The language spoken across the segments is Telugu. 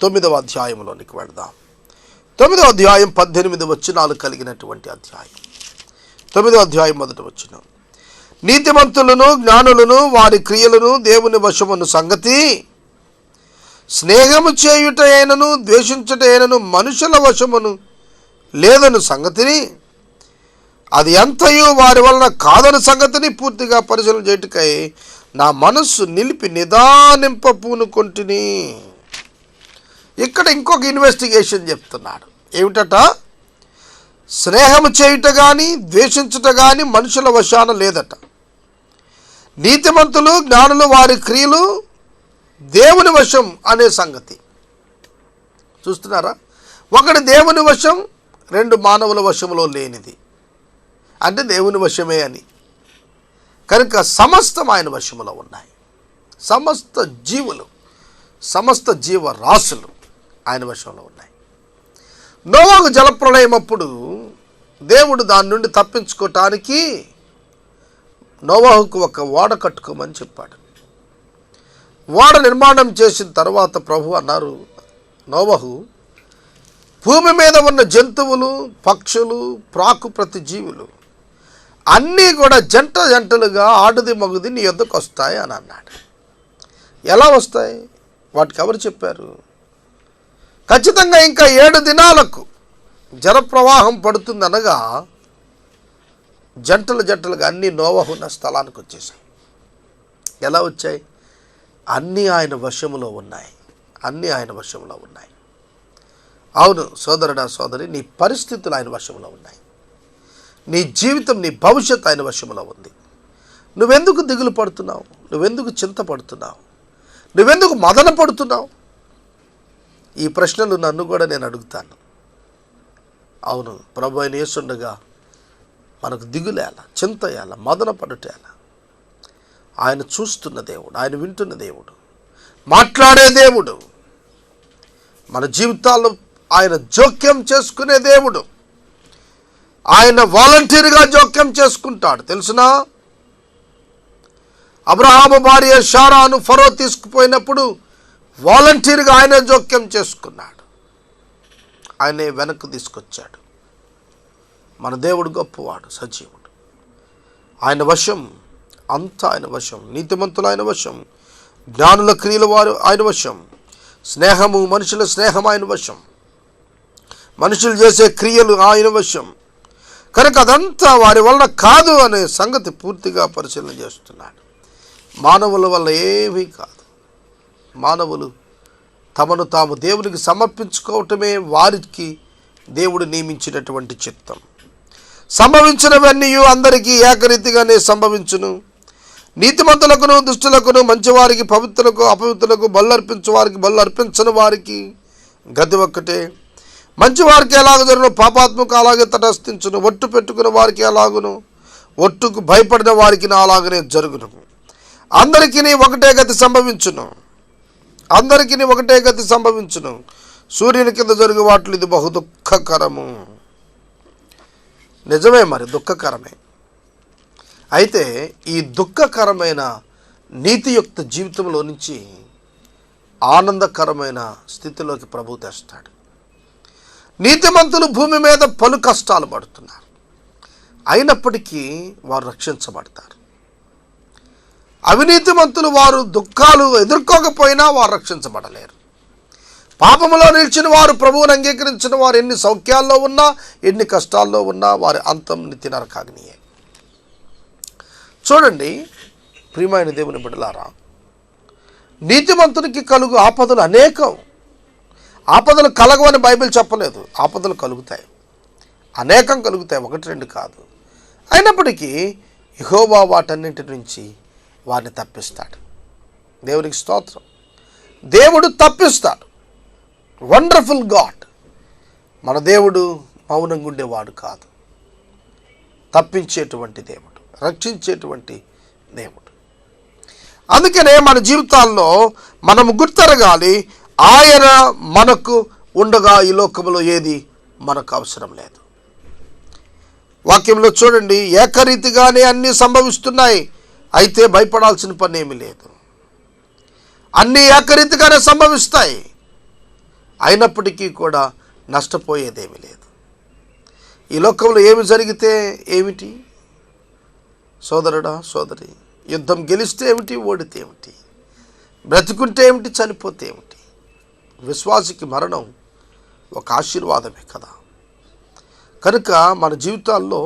9వ అధ్యాయంలోనికి వెళదాం. 9వ అధ్యాయం 18 వచనాలు కలిగినటువంటి అధ్యాయం. 9వ అధ్యాయం 1వ వచనం. నీతిమంతులను జ్ఞానులను వారి క్రియలను దేవుని వశమును సంగతి స్నేహము చేయుట అయినను ద్వేషించుట అయినను మనుషుల వశమును లేదను సంగతిని అది ఎంతయు వారి వలన కాదని సంగతిని పూర్తిగా పరిశీలన చేయుటకై నా మనస్సు నిలిపి నిదానింపూనుకొంటిని. ఇక్కడ ఇంకొక ఇన్వెస్టిగేషన్ చెప్తున్నాడు. ఏమిటట? స్నేహము చేయుట కానీ ద్వేషించుట కానీ మనుషుల వశాన లేదట. నీతిమంతులు జ్ఞానులు వారి క్రియలు దేవుని వశం అనే సంగతి చూస్తున్నారా? ఒకటి దేవుని వశం, 2 మానవుల వశంలో లేనిది. అంటే దేవుని వశమే అని. కనుక సమస్తం ఆయన వశములో ఉన్నాయి. సమస్త జీవులు, సమస్త జీవరాశులు ఆయన వశంలో ఉన్నాయి. నోవహు జలప్రళయం అప్పుడు దేవుడు దాని నుండి తప్పించుకోవటానికి నోవహుకు ఒక ఓడ కట్టుకోమని చెప్పాడు. ఓడ నిర్మాణం చేసిన తర్వాత ప్రభు అన్నారు, నోవహు భూమి మీద ఉన్న జంతువులు, పక్షులు, ప్రాకుప్రతి జీవులు అన్నీ కూడా జంటలుగా ఆడుది మగుది నీ యొద్దకు వస్తాయి అని అన్నాడు. ఎలా వస్తాయి? వాటికి ఎవరు చెప్పారు? ఖచ్చితంగా ఇంకా 7 దినాలకు జలప్రవాహం పడుతుందనగా జంటలుగా అన్నీ నోవహు ఉన్న స్థలానికి వచ్చేసాయి. ఎలా వచ్చాయి? అన్నీ ఆయన వశములో ఉన్నాయి. అన్నీ ఆయన వశంలో ఉన్నాయి. అవును సోదరుడా సోదరి, నీ పరిస్థితులు ఆయన వశంలో ఉన్నాయి. నీ జీవితం, నీ భవిష్యత్తు ఆయన వశంలో ఉంది. నువ్వెందుకు దిగులు పడుతున్నావు? నువ్వెందుకు చింతపడుతున్నావు? నువ్వెందుకు మదన పడుతున్నావు? ఈ ప్రశ్నలు నన్ను కూడా నేను అడుగుతాను. అవును, ప్రభు అయిన యేసుండగా మనకు దిగులేలా, చింతయాల, మదన పడుటేలా. ఆయన చూస్తున్న దేవుడు, ఆయన వింటున్న దేవుడు, మాట్లాడే దేవుడు, మన జీవితాల్లో ఆయన జోక్యం చేసుకునే దేవుడు. ఆయన వాలంటీర్గా జోక్యం చేసుకుంటాడు. తెలుసునా? అబ్రహాము భార్య శారాను ఫరో తీసుకుపోయినప్పుడు వాలంటీర్గా ఆయన జోక్యం చేసుకున్నాడు. ఆయనే వెనక్కు తీసుకొచ్చాడు. మన దేవుడు గొప్పవాడు, సజీవుడు. ఆయన వశం అంతా ఆయన వశం. నీతిమంతులు ఆయన వశం, జ్ఞానుల క్రియల వారు ఆయన వశం, స్నేహము మనుషుల స్నేహం ఆయన వశం, మనుషులు చేసే క్రియలు ఆయన వశం. కనుక అదంతా వారి వలన కాదు అనే సంగతి పూర్తిగా పరిశీలన చేస్తున్నాడు. మానవుల వల్ల ఏమీ కాదు. మానవులు తమను తాము దేవునికి సమర్పించుకోవటమే వారికి దేవుడు నియమించినటువంటి చిత్తం. సంభవించినవన్నీ అందరికీ ఏకరీతిగానే సంభవించును. నీతిమంతులకును దుష్టులకును, మంచివారికి పవిత్రులకు అపవిత్రులకు, బలు అర్పించు వారికి బలు అర్పించని వారికి గతి ఒక్కటే. మంచివారికి ఎలాగ జరుగును, పాపాత్మకు అలాగే తటస్థించును. ఒట్టు పెట్టుకున్న వారికి ఎలాగును, ఒట్టుకు భయపడిన వారికి అలాగనే జరుగును. అందరికీ ఒకటే గతి సంభవించును. అందరికీ ఒకటే గతి సంభవించును. సూర్యుని కింద జరుగు వాటిలో ఇది బహు దుఃఖకరము. నిజమే, మరి దుఃఖకరమే. అయితే ఈ దుఃఖకరమైన నీతియుక్త జీవితంలో నుంచి ఆనందకరమైన స్థితిలోకి ప్రభు తెస్తాడు. నీతిమంతులు భూమి మీద పలు కష్టాలు పడుతున్నారు, అయినప్పటికీ వారు రక్షించబడతారు. అవినీతిమంతులు వారు దుఃఖాలు ఎదుర్కోకపోయినా వారు రక్షించబడలేరు. పాపములో నిలిచిన వారు, ప్రభువుని అంగీకరించిన వారు ఎన్ని సౌఖ్యాల్లో ఉన్నా, ఎన్ని కష్టాల్లో ఉన్నా వారి అంతం నిత్య నరకాగ్నియే. చూడండి ప్రియమైన దేవుని బిడ్డలారా, నీతిమంతునికి కలుగు ఆపదలు అనేకం. ఆపదలు కలగవని బైబిల్ చెప్పలేదు. ఆపదలు కలుగుతాయి, అనేకం కలుగుతాయి, 1 2 కాదు. అయినప్పటికీ యెహోవా వాటన్నింటి నుంచి వారిని తప్పిస్తాడు. దేవునికి స్తోత్రం. దేవుడు తప్పిస్తాడు. Wonderful God. మన దేవుడు మౌనంగా ఉండేవాడు కాదు. తప్పించేటువంటి దేవుడు, రక్షించేటువంటి దేవుడు. అందుకనే మన జీవితాల్లో మనము గుర్తెరగాలి, ఆయన మనకు ఉండగా ఈ లోకంలో ఏది మనకు అవసరం లేదు. వాక్యంలో చూడండి, ఏకరీతిగానే అన్నీ సంభవిస్తున్నాయి, అయితే భయపడాల్సిన పని ఏమీ లేదు. అన్నీ ఏకరీతిగానే సంభవిస్తాయి. అయినప్పటికీ కూడా నష్టపోయేదేమీ లేదు. ఈ లోకంలో ఏమి జరిగితే ఏమిటి సోదరుడా, సోదరి? యుద్ధం గెలిస్తే ఏమిటి, ఓడితే ఏమిటి? బ్రతికుంటే ఏమిటి, చనిపోతే ఏమిటి? విశ్వాసికి మరణం ఒక ఆశీర్వాదమే కదా. కనుక మన జీవితాల్లో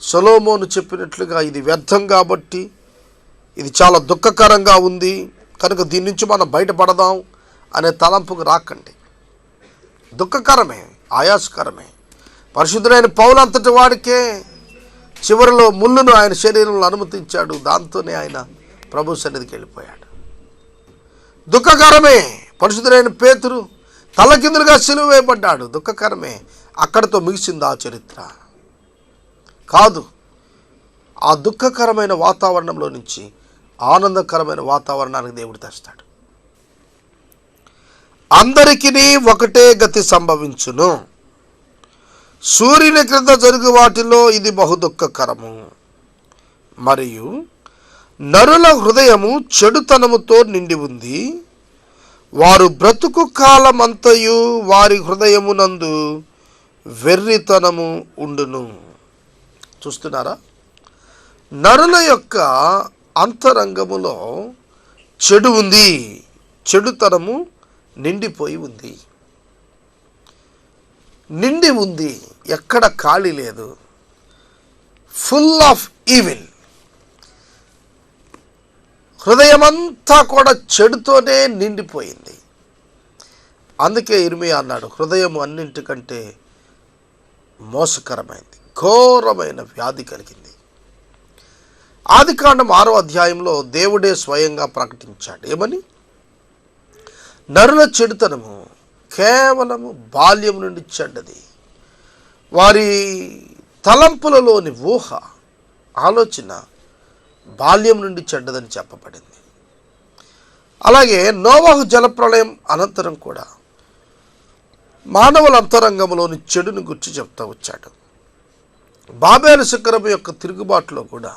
సొలొమోను చెప్పినట్లుగా ఇది వ్యర్థం కాబట్టి, ఇది చాలా దుఃఖకరంగా ఉంది కనుక దీని నుంచి మనం బయటపడదాం అనే తలంపుకు రాకండి. దుఃఖకరమే, ఆయాసకరమే. పరిశుద్ధుడైన పౌలు అంతటి వాడికే చివరిలో ముళ్ళును ఆయన శరీరంలో అనుమతించాడు. దాంతోనే ఆయన ప్రభు సన్నిధికి వెళ్ళిపోయాడు. దుఃఖకరమే. పరిశుద్ధుడైన పేతురు తలకిందులుగా సిలువ వేయబడ్డాడు. దుఃఖకరమే. అక్కడితో ముగిసింది ఆ చరిత్ర కాదు. ఆ దుఃఖకరమైన వాతావరణంలో నుంచి ఆనందకరమైన వాతావరణానికి దేవుడు తెస్తాడు. అందరికీ ఒకటే గతి సంభవించును. సూర్యుని క్రింద జరుగు వాటిలో ఇది బహు దుఃఖకరము. మరియు నరుల హృదయము చెడుతనముతో నిండి ఉంది. వారు బ్రతుకు కాలమంతయు వారి హృదయమునందు వెర్రితనము ఉండును. చూస్తున్నారా? నరుల యొక్క అంతరంగములో చెడు ఉంది, చెడుతనము నిండిపోయి ఉంది, నిండి ఉంది. ఎక్కడ ఖాళీ లేదు. Full of evil. హృదయమంతా కూడా చెడుతోనే నిండిపోయింది. అందుకే ఇర్మియా అన్నాడు, హృదయం అన్నింటికంటే మోసకరమైంది, ఘోరమైన వ్యాధి కలిగింది. ఆదికాండం 6వ అధ్యాయంలో దేవుడే స్వయంగా ప్రకటించాడు. ఏమని? నరుల చెడుతనము కేవలము బాల్యం నుండి చెడ్డది. వారి తలంపులలోని ఊహ, ఆలోచన బాల్యం నుండి చెడ్డదని చెప్పబడింది. అలాగే నోవహు జలప్రళయం అనంతరం కూడా మానవుల అంతరంగంలోని చెడును గుర్చి చెప్తూ వచ్చాడు. బాబేలు శిఖరం యొక్క తిరుగుబాటులో కూడా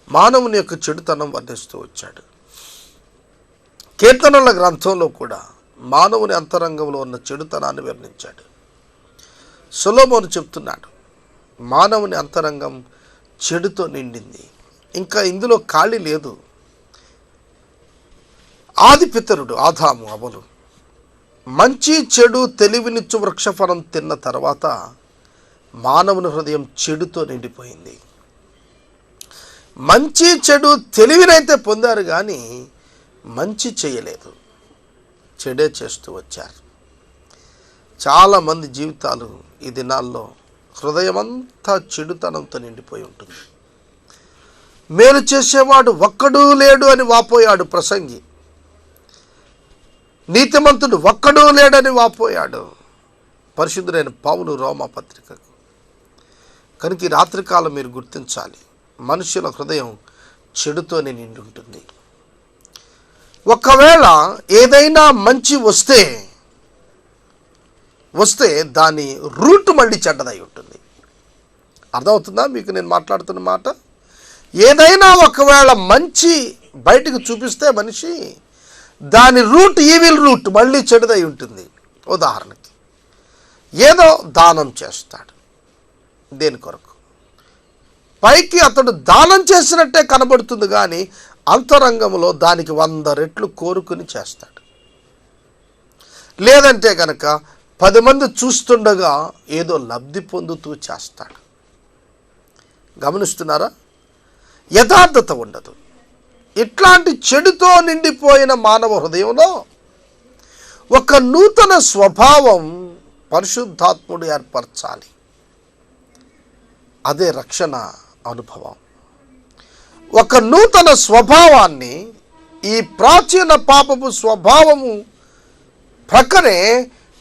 మానవుని యొక్క చెడుతనం వర్ణిస్తూ వచ్చాడు. కీర్తనల గ్రంథంలో కూడా మానవుని అంతరంగంలో ఉన్న చెడుతనాన్ని వర్ణించాడు. సొలొమోను చెప్తున్నాడు, మానవుని అంతరంగం చెడుతో నిండింది, ఇంకా ఇందులో ఖాళీ లేదు. ఆది పితరుడు ఆదాము అవలు మంచి చెడు తెలివినిచ్చు వృక్షఫలం తిన్న తర్వాత మానవుని హృదయం చెడుతో నిండిపోయింది. మంచి చెడు తెలివినైతే పొందారు కానీ మంచి చేయలేదు, చెడే చేస్తూ వచ్చారు. చాలామంది జీవితాలు ఈ దినాల్లో హృదయమంతా చెడుతనంతో నిండిపోయి ఉంటుంది. మేలు చేసేవాడు ఒక్కడూ లేడు అని వాపోయాడు ప్రసంగి. నీతిమంతుడు ఒక్కడూ లేడని వాపోయాడు పరిశుద్ధుడైన పౌలు రోమా పత్రికకు. కనుక ఈ రాత్రికాలం మీరు గుర్తించాలి, మనుషుల హృదయం చెడుతోనే నిండి ఉంటుంది. ఒకవేళ ఏదైనా మంచి వస్తే దాని రూట్ మళ్ళీ చెడ్డదై ఉంటుంది. అర్థమవుతుందా మీకు నేను మాట్లాడుతున్న మాట? ఏదైనా ఒకవేళ మంచి బయటకు చూపిస్తే మనిషి, దాని రూట్ ఈవిల్ రూట్ మళ్ళీ చెడుదై ఉంటుంది. ఉదాహరణకి ఏదో దానం చేస్తాడు, దేని కొరకు? పైకి అతడు దానం చేసినట్టే కనబడుతుంది కానీ అంతరంగంలో దానికి 100 రెట్లు కోరుకుని చేస్తాడు. లేదంటే కనుక 10 మంది చూస్తుండగా ఏదో లబ్ధి పొందుతూ చేస్తాడు. గమనిస్తున్నారా? యథార్థత ఉండదు. ఇట్లాంటి చెడుతో నిండిపోయిన మానవ హృదయంలో ఒక నూతన స్వభావం పరిశుద్ధాత్ముడు ఏర్పరచాలి. అదే రక్షణ అనుభవం. ఒక నూతన స్వభావాన్ని, ఈ ప్రాచీన పాపపు స్వభావము ప్రక్కనే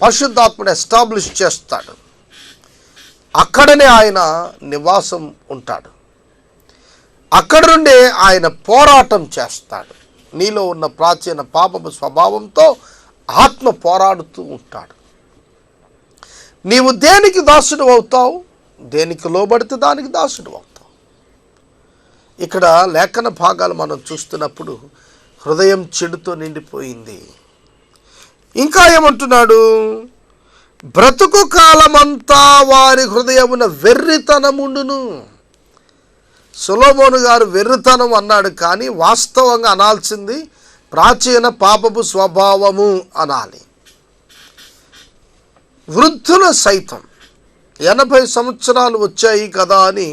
పరిశుద్ధాత్ముడు ఎస్టాబ్లిష్ చేస్తాడు. అక్కడనే ఆయన నివాసం ఉంటాడు. అక్కడ నుండే ఆయన పోరాటం చేస్తాడు. నీలో ఉన్న ప్రాచీన పాపపు స్వభావంతో ఆత్మ పోరాడుతూ ఉంటాడు. నీవు దేనికి దాసుడు అవుతావు? దేనికి లోబడితే దానికి దాసుడు అవుతావు. ఇక్కడ లేఖన భాగాలు మనం చూస్తున్నప్పుడు హృదయం చెడుతో నిండిపోయింది. ఇంకా ఏమంటున్నాడు? బ్రతుకు కాలమంతా వారి హృదయమున వెర్రితనముండును. సొలొమోను గారు వెర్రితనం అన్నాడు, కానీ వాస్తవంగా అనాల్సింది ప్రాచీన పాపపు స్వభావము అనాలి. వృద్ధుల సైతం 80 సంవత్సరాలు వచ్చాయి కదా అని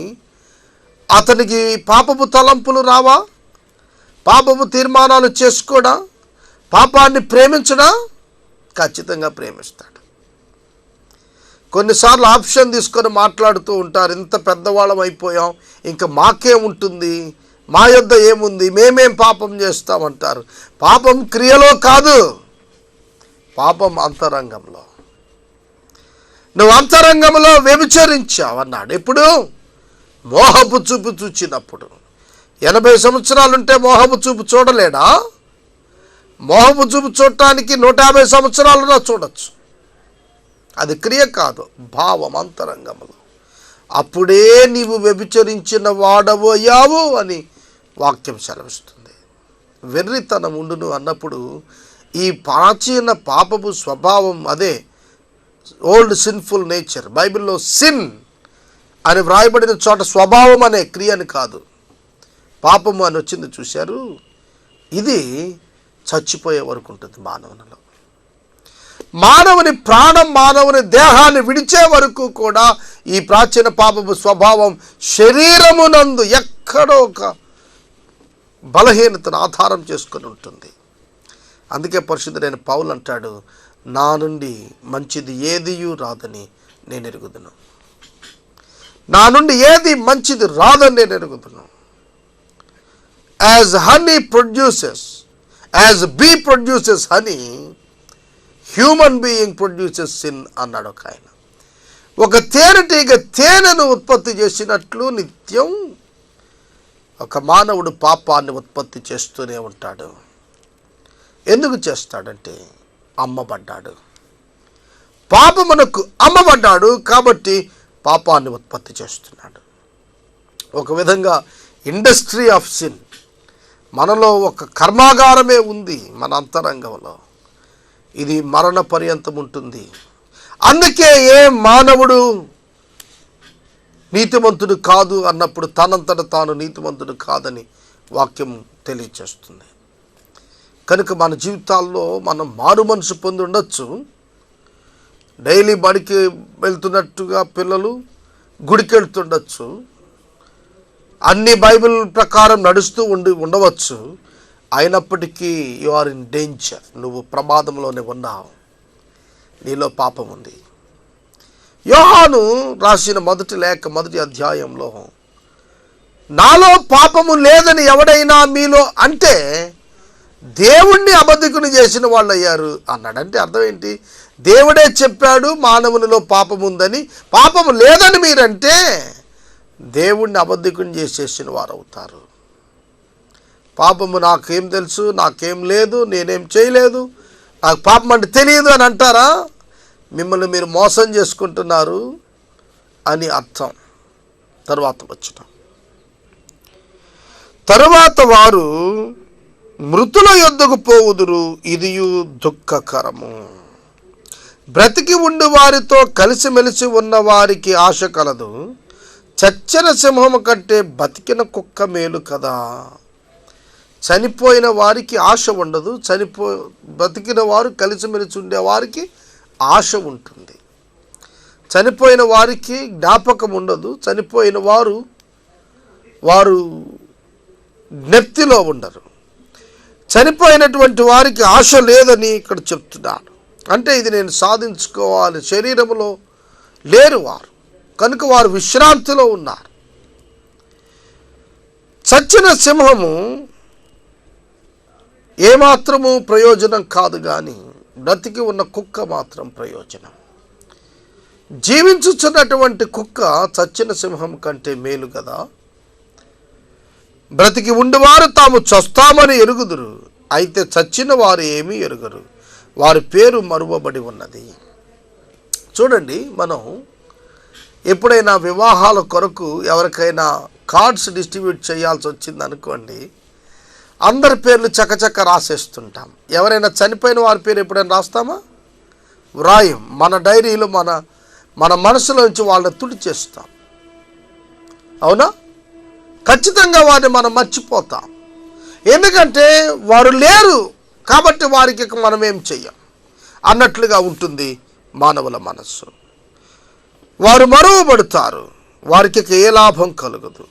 అతనికి పాపపు తలంపులు రావా? పాపపు తీర్మానాలు చేసుకోడా? పాపాన్ని ప్రేమించడా? ఖచ్చితంగా ప్రేమిస్తాడు. కొన్నిసార్లు ఆప్షన్ తీసుకొని మాట్లాడుతూ ఉంటారు, ఇంత పెద్దవాళ్ళం అయిపోయాం, ఇంకా మాకేముంటుంది, మా యొద్ద ఏముంది, మేమేం పాపం చేస్తామంటారు. పాపం క్రియలో కాదు, పాపం అంతరంగంలో. నువ్వు అంతరంగంలో వ్యభిచరించావు అన్నాడు. ఎప్పుడు? మోహపు చూపు చూచినప్పుడు. 80 సంవత్సరాలుంటే మోహపు చూపు చూడలేడా? మోహపు చూపు చూడటానికి 150 సంవత్సరాలున్నా చూడొచ్చు. అది క్రియ కాదు, భావం అంతరంగంలో. అప్పుడే నీవు వ్యభిచరించిన వాడబోయావు అని వాక్యం సెలవిస్తుంది. వెర్రితనం ఉండును అన్నప్పుడు ఈ ప్రాచీన పాపపు స్వభావం, అదే ఓల్డ్ సిన్ఫుల్ నేచర్. బైబిల్లో సిన్ అని వ్రాయబడిన చోట స్వభావం అనే క్రియని కాదు, పాపము అని వచ్చింది చూశారు. ఇది చచ్చిపోయే వరకు ఉంటుంది మానవునిలో. మానవుని ప్రాణం, మానవుని దేహాన్ని విడిచే వరకు కూడా ఈ ప్రాచీన పాపపు స్వభావం శరీరమునందు ఎక్కడో ఒక బలహీనతను ఆధారం చేసుకొని ఉంటుంది. అందుకే పరిశుద్ధుడైన పౌలు అంటాడు, నా నుండి మంచిది ఏదియూ రాదని నేను ఎరుగుదును. నా నుండి ఏది మంచిది రాదని నేను ఎరుగుదును. As honey produces, as bee produces honey, human being produces sin అన్నాడు ఒక ఆయన. ఒక తేనెటీగ తేనెను ఉత్పత్తి చేసినట్లు నిత్యం ఒక మానవుడు పాపాన్ని ఉత్పత్తి చేస్తూనే ఉంటాడు. ఎందుకు చేస్తాడంటే అమ్మబడ్డాడు, పాపమునకు అమ్మబడ్డాడు కాబట్టి పాపాన్ని ఉత్పత్తి చేస్తున్నాడు. ఒక విధంగా ఇండస్ట్రీ ఆఫ్ సిన్. మనలో ఒక కర్మాగారమే ఉంది మన అంతరంగంలో. ఇది మరణ పర్యంతం ఉంటుంది. అందుకే ఏ మానవుడు నీతిమంతుడు కాదు అన్నప్పుడు తనంతట తాను నీతిమంతుడు కాదని వాక్యం తెలియచేస్తుంది. కనుక మన జీవితాల్లో మనం మారు మనసు పొంది ఉండొచ్చు. డైలీ బడికి వెళ్తున్నట్టుగా పిల్లలు గుడికి వెళ్తుండొచ్చు, అన్ని బైబిల్ ప్రకారం నడుస్తూ ఉండవచ్చు. అయినప్పటికీ యు ఆర్ ఇన్ డేంజర్. నువ్వు ప్రమాదంలోనే ఉన్నావు, నీలో పాపం ఉంది. యోహాను రాసిన మొదటి లేఖ 1వ అధ్యాయంలో, నాలో పాపము లేదని ఎవడైనా మీలో అంటే దేవుణ్ణి అబద్ధికుని చేసిన వాళ్ళు అయ్యారు అన్నాడు. అంటే అర్థం ఏంటి? దేవుడే చెప్పాడు మానవునిలో పాపం ఉందని. పాపము లేదని మీరంటే దేవుణ్ణి అబద్ధికుని చేసేసిన వారు అవుతారు. పాపము నాకేం తెలుసు, నాకేం లేదు, నేనేం చేయలేదు, నాకు పాపం అంటే తెలియదు అని అంటారా? మిమ్మల్ని మీరు మోసం చేసుకుంటున్నారు అని అర్థం. తరువాత వారు మృతుల యొద్దకు పోవుదురు, ఇదియు దుఃఖకరము. బ్రతికి ఉండి వారితో కలిసిమెలిసి ఉన్న వారికి ఆశ కలదు, చచ్చిన సింహము కంటే బతికిన కుక్క మేలు కదా. చనిపోయిన వారికి ఆశ ఉండదు, బతికిన వారు కలిసిమెలిసి ఉండే వారికి ఆశ ఉంటుంది. చనిపోయిన వారికి జ్ఞాపకం ఉండదు, చనిపోయిన వారు జ్ఞప్తిలో ఉండరు. చనిపోయినటువంటి వారికి ఆశ లేదని ఇక్కడ చెప్తున్నాడు. అంటే ఇది నేను సాధించుకోవాలి, శరీరంలో లేరు వారు, కనుక వారు విశ్రాంతిలో ఉన్నారు. చచ్చిన సింహము ఏమాత్రము ప్రయోజనం కాదు, కానీ బ్రతికి ఉన్న కుక్క మాత్రం ప్రయోజనం. జీవించుచున్నటువంటి కుక్క చచ్చిన సింహం కంటే మేలు కదా. బ్రతికి ఉండేవారు తాము చస్తామని ఎరుగుదురు, అయితే చచ్చిన వారు ఏమీ ఎరుగరు, వారి పేరు మరువబడి ఉన్నది. చూడండి, మనం ఎప్పుడైనా వివాహాల కొరకు ఎవరికైనా కార్డ్స్ డిస్ట్రిబ్యూట్ చేయాల్సి వచ్చింది అనుకోండి, అందరి పేర్లు చకచక రాసేస్తుంటాం. ఎవరైనా చనిపోయిన వారి పేరు ఎప్పుడైనా రాస్తామా? వ్రాయం. మన డైరీలో మన మనసులోంచి వాళ్ళని తుడిచేస్తాం. అవునా? ఖచ్చితంగా వారిని మనం మర్చిపోతాం. ఎందుకంటే వారు లేరు కాబట్టి వారికి మనం ఏం చెయ్యం అన్నట్లుగా ఉంటుంది మానవుల మనస్సు. వారు మరువబడతారు, వారికి ఏ లాభం కలుగదు.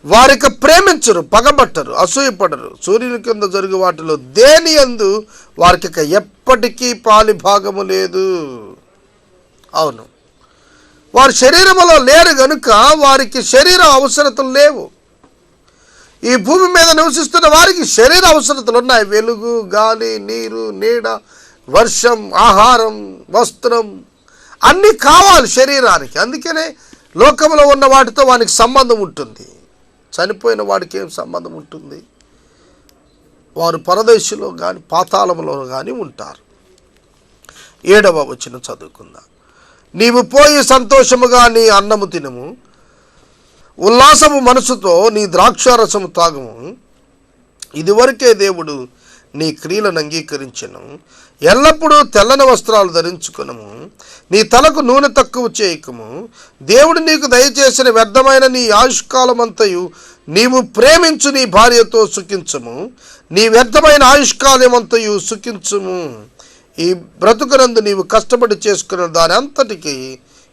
వారికి ప్రేమించరు, పగబట్టరు, అసూయపడరు. సూర్యుని కింద జరుగు వాటిలో దేని యందు వారికి ఎప్పటికీ పాలి భాగము లేదు. అవును, వారి శరీరములో లేరు గనుక వారికి శరీర అవసరతలు లేవు. ఈ భూమి మీద నివసిస్తున్న వారికి శరీర అవసరతలు ఉన్నాయి. వెలుగు, గాలి, నీరు, నీడ, వర్షం, ఆహారం, వస్త్రం అన్నీ కావాలి శరీరానికి. అందుకనే లోకంలో ఉన్న వాటితో వానికి సంబంధం ఉంటుంది. చనిపోయిన వాడికి ఏం సంబంధం ఉంటుంది? వారు పరదేశంలో కానీ పాతాళంలో కానీ ఉంటారు. 7వ వచనం చదువుకుందాం. నీవు పోయి సంతోషముగా నీ అన్నము తినము, ఉల్లాసము మనసుతో నీ ద్రాక్షారసము తాగము. ఇదివరకే దేవుడు నీ క్రియలను అంగీకరించెను. ఎల్లప్పుడూ తెల్లని వస్త్రాలు ధరించుకునము, నీ తలకు నూనె తక్కువ చేయకము. దేవుడు నీకు దయచేసిన వ్యర్థమైన నీ ఆయుష్కాలమంతయు నీవు ప్రేమించు నీ భార్యతో సుఖించము. నీ వ్యర్థమైన ఆయుష్కాలమంతయు సుఖించుము. ఈ బ్రతుకునందు నీవు కష్టపడి చేసుకున్న దాని అంతటికి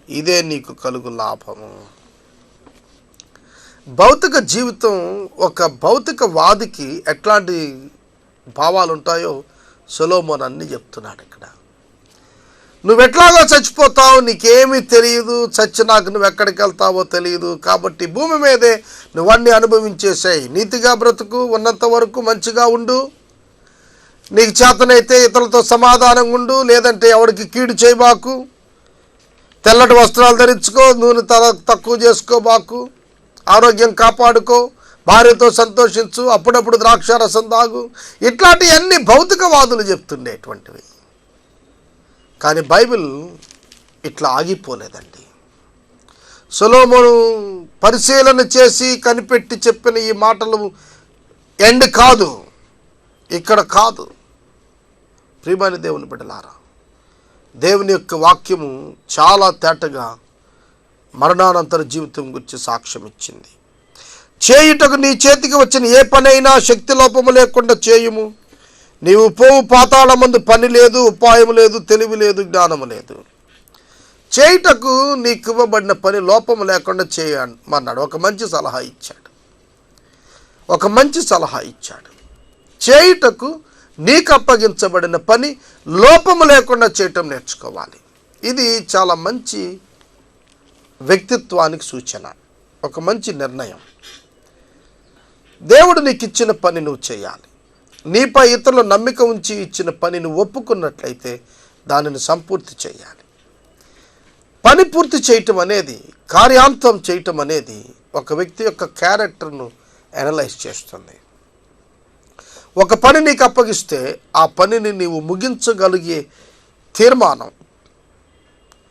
ఇదే నీకు కలుగు లాభము. భౌతిక జీవితం ఒక భౌతికవాదికి ఎట్లాంటి భావాలు ఉంటాయో సొలొమోను అన్నీ చెప్తున్నాడు ఇక్కడ. నువ్వెట్లాగో చచ్చిపోతావు, నీకేమీ తెలియదు. చచ్చినాక నువ్వు ఎక్కడికి వెళ్తావో తెలియదు. కాబట్టి భూమి మీదే నువ్వన్నీ అనుభవించేసాయి. నీతిగా బ్రతుకు, ఉన్నంత వరకు మంచిగా ఉండు. నీకు చేతనైతే ఇతరులతో సమాధానంగా ఉండు, లేదంటే ఎవరికి కీడు చేయబాకు. తెల్లటి వస్త్రాలు ధరించుకో, నూనె తక్కువ చేసుకోబాకు, ఆరోగ్యం కాపాడుకో, భార్యతో సంతోషించు, అప్పుడప్పుడు ద్రాక్షారసం తాగు. ఇట్లాంటివన్నీ భౌతికవాదులు చెప్తుండేటువంటివి. కానీ బైబిల్ ఇట్లా ఆగిపోలేదండి. సొలొమోను పరిశీలన చేసి కనిపెట్టి చెప్పిన ఈ మాటలు ఎండ్ కాదు, ఇక్కడ కాదు. ప్రియమైన దేవుని బిడ్డలారా, దేవుని యొక్క వాక్యము చాలా తేటగా మరణానంతర జీవితం గురించి సాక్ష్యం ఇచ్చింది. చేయుటకు నీ చేతికి వచ్చిన ఏ పనైనా శక్తి లోపము లేకుండా చేయుము. నీవు పోవు పాతాళమందు పని లేదు, ఉపాయం లేదు, తెలివి లేదు, జ్ఞానము లేదు. చేయుటకు నీకు ఇవ్వబడిన పని లోపము లేకుండా చేయమన్నాడు. ఒక మంచి సలహా ఇచ్చాడు. చేయుటకు నీకు అప్పగించబడిన పని లోపము లేకుండా చేయటం నేర్చుకోవాలి. ఇది చాలా మంచి వ్యక్తిత్వానికి సూచన, ఒక మంచి నిర్ణయం. దేవుడు నీకు ఇచ్చిన పని నువ్వు చేయాలి. నీపై ఇతరులు నమ్మిక ఉంచి ఇచ్చిన పని నువ్వు ఒప్పుకున్నట్లయితే దానిని సంపూర్తి చేయాలి. పని పూర్తి చేయటం అనేది, కార్యాంతం చేయటం అనేది ఒక వ్యక్తి యొక్క క్యారెక్టర్ను అనలైజ్ చేస్తుంది. ఒక పని నీకు అప్పగిస్తే ఆ పనిని నీవు ముగించగలిగే తీర్మానం,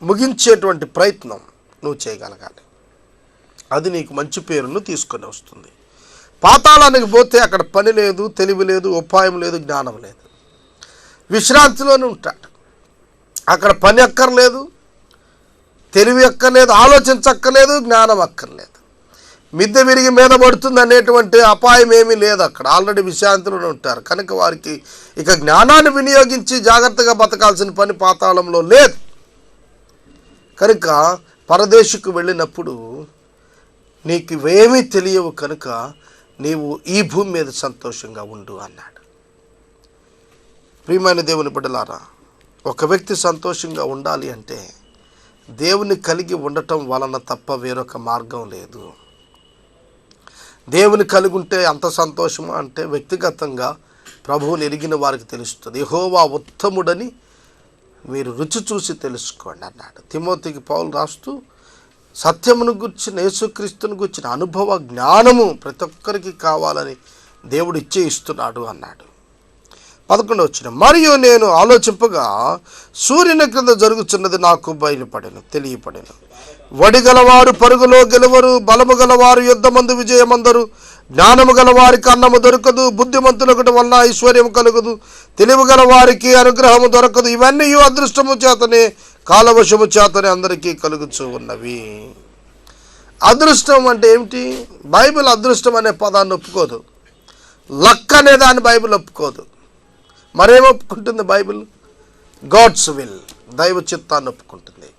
ముగించేటువంటి ప్రయత్నం నువ్వు చేయగలగాలి. అది నీకు మంచి పేరును తీసుకొని వస్తుంది. పాతాళానికి పోతే అక్కడ పని లేదు, తెలివి లేదు, ఉపాయం లేదు, జ్ఞానం లేదు. విశ్రాంతిలోనే ఉంటాడు. అక్కడ పని అక్కర్లేదు, తెలివి అక్కర్లేదు, ఆలోచించక్కర్లేదు, జ్ఞానం అక్కర్లేదు. మిద్దె విరిగి మీద పడుతుంది అనేటువంటి అపాయం ఏమీ లేదు. అక్కడ ఆల్రెడీ విశ్రాంతిలోనే ఉంటారు. కనుక వారికి ఇక జ్ఞానాన్ని వినియోగించి జాగ్రత్తగా బతకాల్సిన పని పాతాళంలో లేదు. కనుక పరదేశకు వెళ్ళినప్పుడు నీకు ఇవేమీ తెలియవు కనుక నీవు ఈ భూమి మీద సంతోషంగా ఉండు అన్నాడు. ప్రియమైన దేవుని బిడ్డలారా, ఒక వ్యక్తి సంతోషంగా ఉండాలి అంటే దేవుని కలిగి ఉండటం వలన తప్ప వేరొక మార్గం లేదు. దేవుని కలిగి ఉంటే అంత సంతోషమా అంటే వ్యక్తిగతంగా ప్రభువుని ఎరిగిన వారికి తెలుస్తుంది. యెహోవా ఉత్తముడని మీరు రుచి చూసి తెలుసుకోండి అన్నాడు. తిమోతికి పౌలు రాస్తూ సత్యమును గుర్చిన, యేసుక్రీస్తును గుర్చిన అనుభవ జ్ఞానము ప్రతి ఒక్కరికి కావాలని దేవుడు ఇస్తున్నాడు అన్నాడు. 11వ వచనం, మరియు నేను ఆలోచింపగా సూర్యుని క్రింద జరుగుతున్నది నాకు తెలియపడెను. వడిగలవారు పరుగులో గెలవరు, బలము గలవారు యుద్ధమందు విజయమందరు, జ్ఞానము గల వారికి అన్నము దొరకదు, బుద్ధిమంతులకు వలన ఐశ్వర్యం కలుగదు, తెలివి గల వారికి అనుగ్రహము దొరకదు. ఇవన్నీ అదృష్టము చేతనే కాలవశము చేతనే అందరికీ కలుగుతూ ఉన్నవి. అదృష్టం అంటే ఏమిటి? బైబిల్ అదృష్టం అనే పదాన్ని ఒప్పుకోదు. లక్ అనే దాన్ని బైబిల్ ఒప్పుకోదు. మరేం ఒప్పుకుంటుంది బైబిల్? గాడ్స్ విల్, దైవ చిత్తాన్ని ఒప్పుకుంటుంది.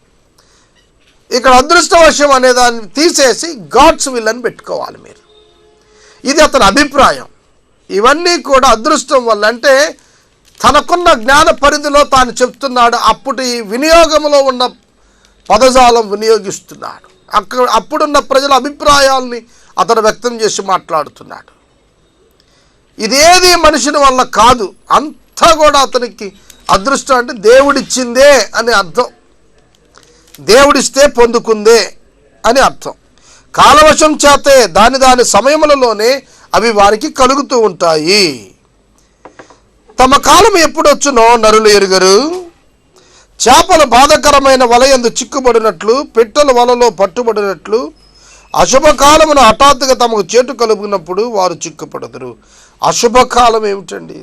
ఇక్కడ అదృష్టవశం అనే దాన్ని తీసేసి గాడ్స్ విల్ అని పెట్టుకోవాలి మీరు. ఇది అతని అభిప్రాయం. ఇవన్నీ కూడా అదృష్టం వల్ల, అంటే తనకున్న జ్ఞాన పరిధిలో తాను చెప్తున్నాడు. అప్పటి వినియోగంలో ఉన్న పదజాలం వినియోగిస్తున్నాడు. అప్పుడున్న ప్రజల అభిప్రాయాల్ని అతను వ్యక్తం చేసి మాట్లాడుతున్నాడు. ఇదేది మనుషుని వల్ల కాదు, అంతా కూడా అతనికి అదృష్టం అంటే దేవుడిచ్చిందే అని అర్థం. దేవుడిస్తే పొందుకుందే అని అర్థం. కాలవశం చేతే దాని సమయములలోనే అవి వారికి కలుగుతూ ఉంటాయి. తమ కాలం ఎప్పుడొచ్చునో నరులు ఎరుగరు. చేపలు బాధకరమైన వలయందు చిక్కుబడినట్లు, పిట్టల వలలో పట్టుబడినట్లు అశుభకాలమును హఠాత్తుగా తమకు చేటు కలుగునప్పుడు వారు చిక్కుపడదురు. అశుభకాలం ఏమిటండి?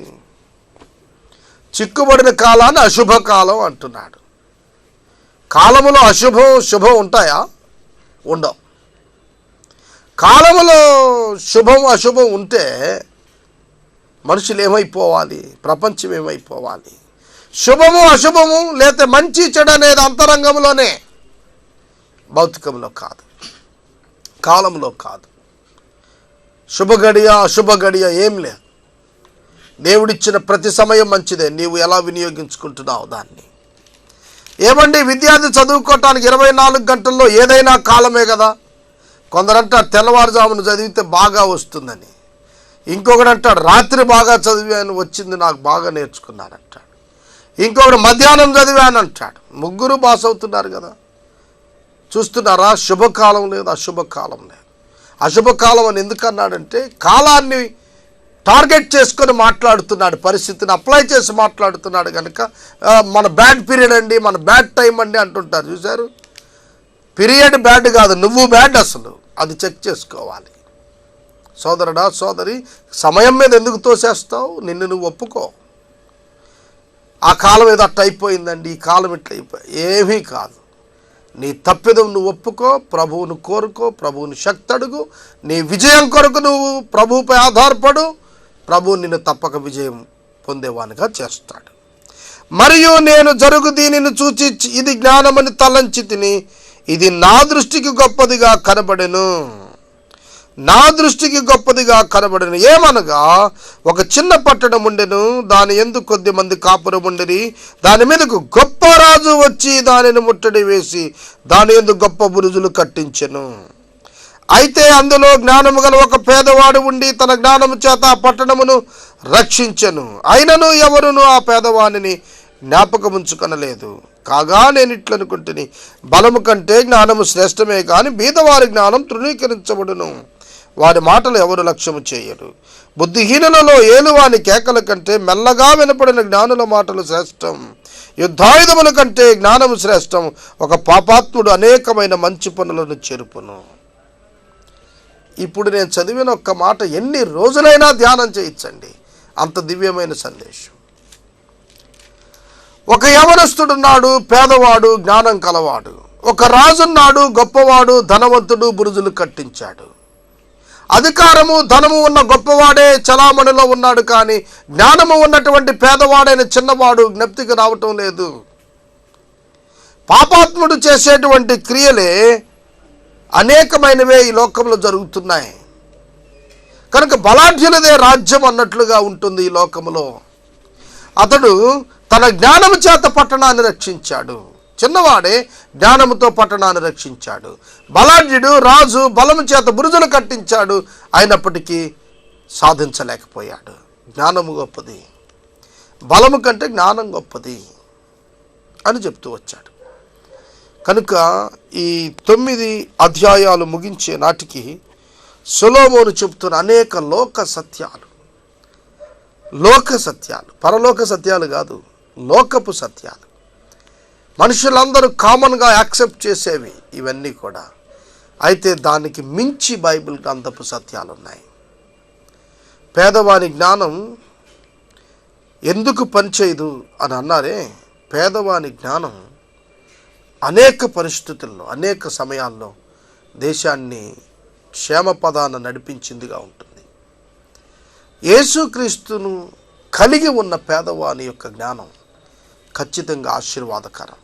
చిక్కుబడిన కాలాన్ని అశుభకాలం అంటున్నాడు. కాలములో అశుభం శుభం ఉంటాయా? ఉండవు. కాలములో శుభం అశుభం ఉంటే మనుషులు ఏమైపోవాలి? ప్రపంచం ఏమైపోవాలి? శుభము అశుభము లేకపోతే మంచి చెడు అనేది అంతరంగంలోనే, భౌతికంలో కాదు, కాలంలో కాదు. శుభగడియ అశుభ గడియ ఏం లేదు. దేవుడిచ్చిన ప్రతి సమయం మంచిదే. నీవు ఎలా వినియోగించుకుంటున్నావు దాన్ని. ఏమండి, విద్యార్థి చదువుకోవటానికి 24 గంటల్లో ఏదైనా కాలమే కదా. కొందరంటారు తెల్లవారుజామున చదివితే బాగా వస్తుందని, ఇంకొకడు అంటాడు రాత్రి బాగా చదివాను వచ్చింది నాకు బాగా నేర్చుకున్నాను అంటాడు, ఇంకొకడు మధ్యాహ్నం చదివాను అంటాడు. ముగ్గురు పాస్ అవుతున్నారు కదా. చూస్తున్నారా? శుభకాలం లేదు, అశుభకాలం లేదు. అశుభకాలం అని ఎందుకు అన్నాడంటే కాలాన్ని టార్గెట్ చేసుకొని మాట్లాడుతున్నాడు, పరిస్థితిని అప్లై చేసి మాట్లాడుతున్నాడు కనుక మన బ్యాడ్ పీరియడ్ అండి, మన బ్యాడ్ టైం అండి అంటుంటారు. చూశారు? పీరియడ్ బ్యాడ్ కాదు, నువ్వు బ్యాడ్. అసలు అది చెక్ చేసుకోవాలి. సోదరుడా సోదరి, సమయం మీద ఎందుకు తోసేస్తావు? నిన్ను నువ్వు ఒప్పుకో. ఆ కాలం ఏదో అట్ట అయిపోయిందండి, ఈ కాలం ఇట్లా అయిపోయి, ఏమీ కాదు. నీ తప్పిదం నువ్వు ఒప్పుకో, ప్రభువును కోరుకో, ప్రభువుని శక్తి అడుగు. నీ విజయం కొరకు నువ్వు ప్రభువుపై ఆధారపడు. ప్రభువు నిన్ను తప్పక విజయం పొందేవానిగా చేస్తాడు. మరియు నేను జరుగు దీనిని చూచి ఇది జ్ఞానమని తలంచి తిని, ఇది నా దృష్టికి గొప్పదిగా కనబడెను. నా దృష్టికి గొప్పదిగా కనబడను. ఏమనగా ఒక చిన్న పట్టణం ఉండెను, దాని యందు కొద్ది మంది కాపురం ఉండిరి. దాని మీదకు గొప్ప రాజు వచ్చి దానిని ముట్టడి వేసి దాని యందు గొప్ప బురుజులు కట్టించెను. అయితే అందులో జ్ఞానము గల ఒక పేదవాడు ఉండి తన జ్ఞానము చేత ఆ పట్టణమును రక్షించెను. అయినను ఎవరును ఆ పేదవానిని జ్ఞాపకముంచుకొనలేదు. కాగా నేను ఇట్లనుకుంటుని, బలము కంటే జ్ఞానము శ్రేష్టమే కానీ బీదవారి జ్ఞానం తృణీకరించబడును. వారి మాటలు ఎవరు లక్ష్యము చేయరు. బుద్ధిహీనులలో ఏలువాని కేకల కంటే మెల్లగా వినపడిన జ్ఞానుల మాటలు శ్రేష్టం. యుద్ధాయుధముల కంటే జ్ఞానము శ్రేష్టం. ఒక పాపాత్ముడు అనేకమైన మంచి పనులను చెరుపును. ఇప్పుడు నేను చదివిన ఒక్క మాట ఎన్ని రోజులైనా ధ్యానం చేయించండి, అంత దివ్యమైన సందేశం. ఒక యవనస్తుడున్నాడు, పేదవాడు, జ్ఞానం కలవాడు. ఒక రాజున్నాడు, గొప్పవాడు, ధనవంతుడు, బురుజులు కట్టించాడు. అధికారము ధనము ఉన్న గొప్పవాడే చలామణిలో ఉన్నాడు, కానీ జ్ఞానము ఉన్నటువంటి పేదవాడైన చిన్నవాడు జ్ఞప్తికి రావటం లేదు. పాపాత్ముడు చేసేటువంటి క్రియలే అనేకమైనవే ఈ లోకంలో జరుగుతున్నాయి కనుక బలాఢ్యులదే రాజ్యం అన్నట్లుగా ఉంటుంది ఈ లోకంలో. అతడు తన జ్ఞానము చేత పట్టణాన్ని రక్షించాడు. చిన్నవాడే జ్ఞానముతో పట్టణాన్ని రక్షించాడు. బలాఢ్యుడు రాజు బలము చేత బురుజులు కట్టించాడు, అయినప్పటికీ సాధించలేకపోయాడు. జ్ఞానము గొప్పది, బలము కంటే జ్ఞానం గొప్పది అని చెప్తూ వచ్చాడు. కనుక ఈ 9 అధ్యాయాలు ముగించే నాటికి సొలొమోను చెప్తున్న అనేక లోక సత్యాలు, పరలోక సత్యాలు కాదు, లోకపు సత్యాలు, మనుషులందరూ కామన్గా యాక్సెప్ట్ చేసేవి ఇవన్నీ కూడా. అయితే దానికి మించి బైబిల్ గ్రంథపు సత్యాలు ఉన్నాయి. పేదవాని జ్ఞానం ఎందుకు పనిచేయదు అని అన్నారే, పేదవాని జ్ఞానం అనేక పరిస్థితుల్లో అనేక సమయాల్లో దేశాన్ని క్షేమపదాన నడిపించిందిగా ఉంటుంది. యేసుక్రీస్తును కలిగి ఉన్న పేదవాని యొక్క జ్ఞానం ఖచ్చితంగా ఆశీర్వాదకరం.